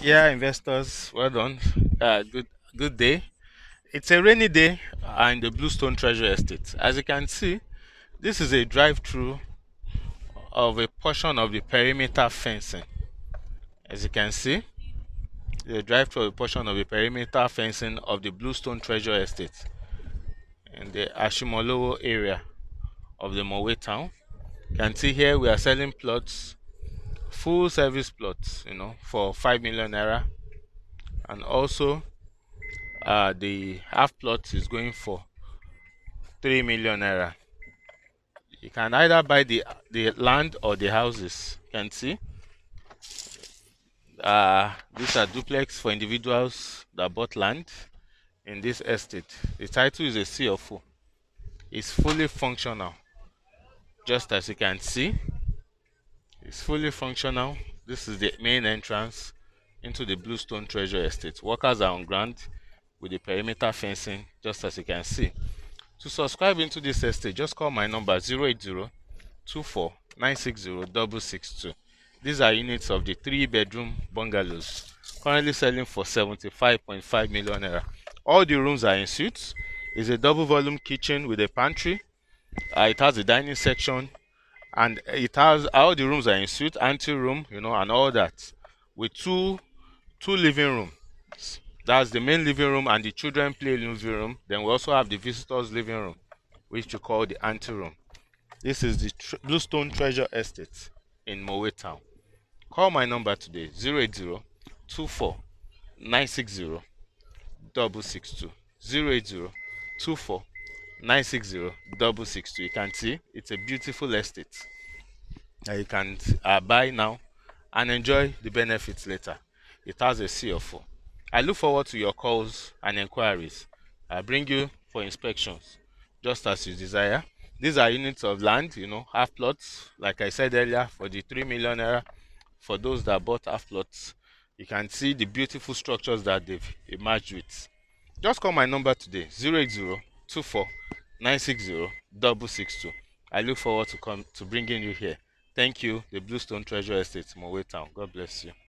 Yeah, investors, well done. Good day. It's a rainy day in the Bluestone Treasure Estate. As you can see, this is a drive-through of a portion of the perimeter fencing. As you can see, the drive-through of a portion of the perimeter fencing of the Bluestone Treasure Estate in the Ashimolowo area of the Mowe town. You can see here we are selling plots, full service plots, for 5 million naira, and also the half plot is going for 3 million naira. You can either buy the land or the houses. You can see these are duplex for individuals that bought land in this estate. The title is a CFO. It's fully functional, just as you can see. It's fully functional. This is the main entrance into the Bluestone Treasure Estate. Workers are on ground with the perimeter fencing, just as you can see. To subscribe into this estate, just call my number 080 24 960 These are units of the 3-bedroom bungalows currently selling for 75.5 million naira. All the rooms are in suites. It's a double volume kitchen with a pantry. It has a dining section, and it has all the rooms are in suite, ante room, and all that, with two living rooms. That's the main living room and the children play living room. Then we also have the visitors living room, which we call the ante room. This is the Bluestone Treasure Estate in Mowe Town. Call my number today 080 24 960 662 080 24 960 662. You can see it's a beautiful estate that you can buy now and enjoy the benefits later. It has a CFO. I look forward to your calls and inquiries. I bring you for inspections just as you desire. These are units of land, half plots, like I said earlier, for the 3 million naira. For those that bought half plots, you can see the beautiful structures that they've emerged with. Just call my number today 080 24 960 662. I look forward to bringing you here. Thank you, the Bluestone Treasure Estate, Mowe Town. God bless you.